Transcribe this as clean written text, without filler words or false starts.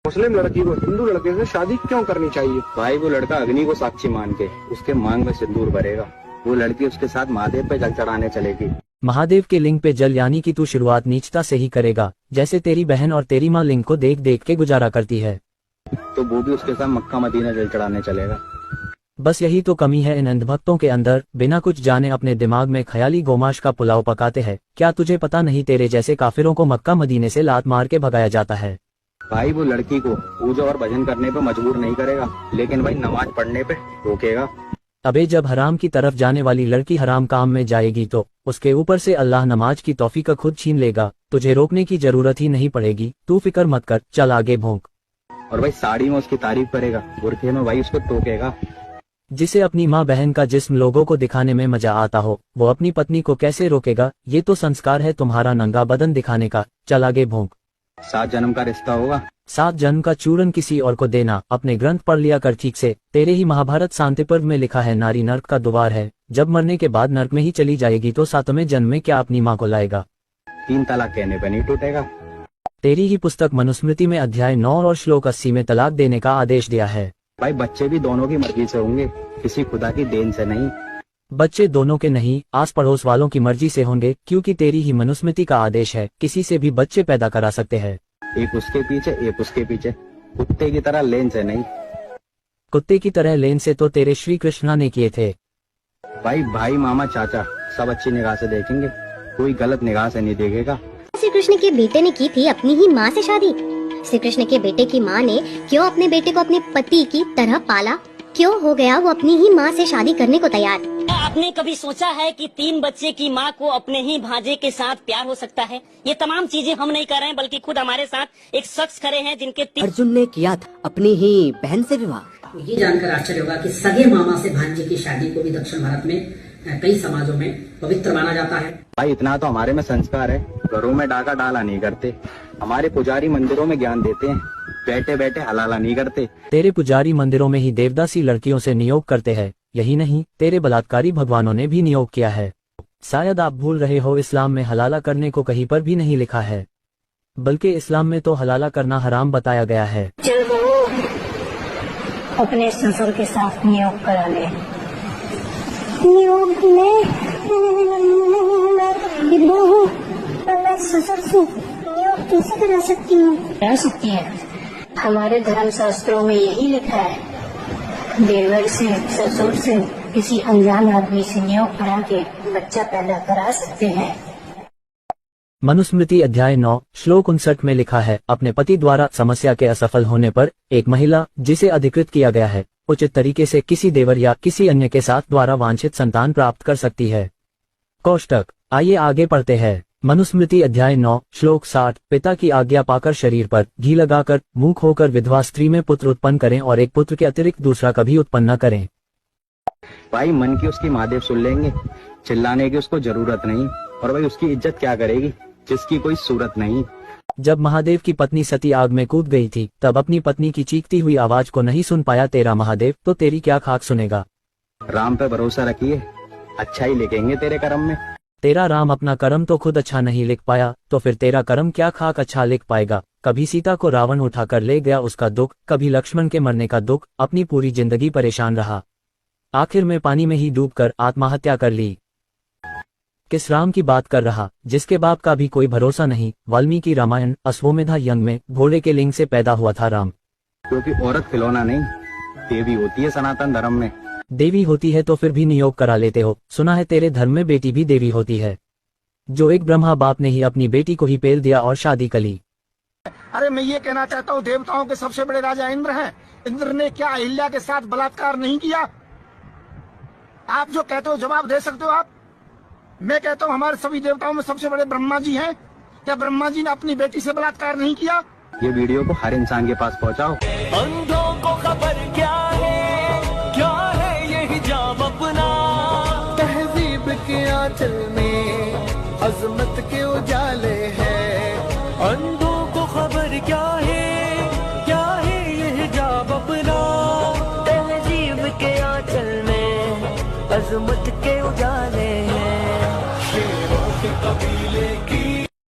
मुस्लिम लड़की को हिंदू लड़के से शादी क्यों करनी चाहिए? भाई वो लड़का अग्नि को साक्षी मान के उसके मांग में सिंदूर भरेगा, वो लड़की उसके साथ महादेव पे जल चढ़ाने चलेगी। महादेव के लिंग पे जल यानी कि तू शुरुआत नीचता से ही करेगा, जैसे तेरी बहन और तेरी माँ लिंग को देख देख के गुजारा करती है, तो वो भी उसके साथ मक्का मदीना जल चढ़ाने चलेगा। बस यही तो कमी है इन अंधभक्तों के अंदर, बिना कुछ जाने अपने दिमाग में ख्याली गोमाश का पुलाव पकाते हैं। क्या तुझे पता नहीं तेरे जैसे काफिरों को मक्का मदीने से लात मार के भगाया जाता है। भाई वो लड़की को पूजा और भजन करने पे मजबूर नहीं करेगा, लेकिन भाई नमाज पढ़ने पे रोकेगा। अबे जब हराम की तरफ जाने वाली लड़की हराम काम में जाएगी तो उसके ऊपर से अल्लाह नमाज की तौफीक खुद छीन लेगा। तुझे रोकने की जरूरत ही नहीं पड़ेगी, तू फिक्र मत कर, चल आगे भोंक। और भाई साड़ी में उसकी तारीफ करेगा, बुरखे में भाई उसको टोकेगा। जिसे अपनी माँ बहन का जिस्म लोगों को दिखाने में मजा आता हो, वो अपनी पत्नी को कैसे रोकेगा? ये तो संस्कार है तुम्हारा नंगा बदन दिखाने का, चल आगे भोंक। 7 जन्म का रिश्ता होगा, 7 जन्म का चूरन किसी और को देना। अपने ग्रंथ पढ़ लिया कर ठीक से, तेरे ही महाभारत शांति पर्व में लिखा है नारी नर्क का द्वार है, जब मरने के बाद नर्क में ही चली जाएगी तो 7वें जन्म में क्या अपनी माँ को लाएगा? 3 तलाक कहने पे नहीं टूटेगा। तेरी ही पुस्तक मनुस्मृति में अध्याय 9 और श्लोक 80 में तलाक देने का आदेश दिया है। भाई बच्चे भी दोनों की मर्जी से होंगे, किसी खुदा की देन से नहीं। बच्चे दोनों के नहीं, आस पड़ोस वालों की मर्जी से होंगे, क्योंकि तेरी ही मनुस्मृति का आदेश है किसी से भी बच्चे पैदा करा सकते हैं। एक उसके पीछे एक उसके पीछे, कुत्ते की तरह लेन से नहीं। कुत्ते की तरह लेन से तो तेरे श्री कृष्णा ने किए थे। भाई भाई मामा चाचा सब अच्छी निगाह से देखेंगे, कोई गलत निगाह से नहीं देखेगा। श्री कृष्ण के बेटे ने की थी अपनी ही माँ से शादी। श्री कृष्ण के बेटे की माँ ने क्यों अपने बेटे को अपने पति की तरह पाला? क्यों हो गया वो अपनी ही माँ से शादी करने को तैयार? आपने कभी सोचा है कि 3 बच्चे की माँ को अपने ही भांजे के साथ प्यार हो सकता है? ये तमाम चीजें हम नहीं कर रहे हैं, बल्कि खुद हमारे साथ एक शख्स खड़े हैं जिनके अर्जुन ने किया था अपनी ही बहन से विवाह। ये जानकर आश्चर्य होगा कि सगे मामा से भांजे की शादी को भी दक्षिण भारत में कई समाजों में पवित्र माना जाता है। भाई इतना तो हमारे में संस्कार है, घरों में डाका डाला नहीं करते। हमारे पुजारी मंदिरों में ज्ञान देते हैं, बैठे बैठे हलाला नहीं करते। तेरे पुजारी मंदिरों में ही देवदासी लड़कियों से नियोग करते हैं। यही नहीं, तेरे बलात्कारी भगवानों ने भी नियोग किया है। शायद आप भूल रहे हो, इस्लाम में हलाला करने को कहीं पर भी नहीं लिखा है, बल्कि इस्लाम में तो हलाला करना हराम बताया गया है। अपने ससुर के साथ नियोग करा ले। नियोग में मैं ससुर से नियोग कैसे करा सकती हूँ? करा सकती है, हमारे धर्म शास्त्रों में यही लिखा है, देवर से ससुर से किसी अनजान आदमी से नियोग करा के बच्चा पैदा करा सकते हैं। मनुस्मृति अध्याय 9 श्लोक 59 में लिखा है, अपने पति द्वारा समस्या के असफल होने पर एक महिला जिसे अधिकृत किया गया है उचित तरीके से किसी देवर या किसी अन्य के साथ द्वारा वांछित संतान प्राप्त कर सकती है। कोष्टक। आइए आगे पढ़ते हैं। मनुस्मृति अध्याय 9 श्लोक 60, पिता की आज्ञा पाकर शरीर पर घी लगाकर मूक होकर विधवा स्त्री में पुत्र उत्पन्न करें और एक पुत्र के अतिरिक्त दूसरा कभी उत्पन्न न करें। भाई मन की उसकी महादेव सुन लेंगे, चिल्लाने की उसको जरूरत नहीं। और भाई उसकी इज्जत क्या करेगी जिसकी कोई सूरत नहीं। जब महादेव की पत्नी सती आग में कूद गई थी, तब अपनी पत्नी की चीखती हुई आवाज को नहीं सुन पाया तेरा महादेव, तो तेरी क्या खाक सुनेगा? राम पे भरोसा रखिए, अच्छा ही लिखेंगे तेरे कर्म में। तेरा राम अपना कर्म तो खुद अच्छा नहीं लिख पाया, तो फिर तेरा कर्म क्या खाक अच्छा लिख पाएगा? कभी सीता को रावण उठाकर ले गया उसका दुख, कभी लक्ष्मण के मरने का दुख, अपनी पूरी जिंदगी परेशान रहा, आखिर में पानी में ही डूबकर आत्महत्या कर ली। किस राम की बात कर रहा जिसके बाप का भी कोई भरोसा नहीं? वाल्मीकि रामायण अश्वमेधा यज्ञ में घोड़े के लिंग से पैदा हुआ था राम। क्योंकि औरत खिलौना नहीं, देवी होती है सनातन धर्म में। देवी होती है तो फिर भी नियोग करा लेते हो। सुना है तेरे धर्म में बेटी भी देवी होती है। जो एक ब्रह्मा बाप ने ही अपनी बेटी को ही पेल दिया और शादी कर ली। अरे मैं ये कहना चाहता हूँ, देवताओं के सबसे बड़े राजा इंद्र हैं। इंद्र ने क्या अहिल्या के साथ बलात्कार नहीं किया? आप जो कहते हो जवाब दे सकते हो आप? मैं कहता हूँ हमारे सभी देवताओं में सबसे बड़े ब्रह्मा जी हैं। क्या ब्रह्मा जी ने अपनी बेटी से बलात्कार नहीं किया? ये वीडियो को हर इंसान के पास पहुँचाओ। अंधों को खबर क्या है ये हिजाब अपना, तहजीब के आंचल में अजमत के उजाले हैं। अंधों को खबर क्या है ये हिजाब अपना, तहजीब के आंचल में अजमत के उजाले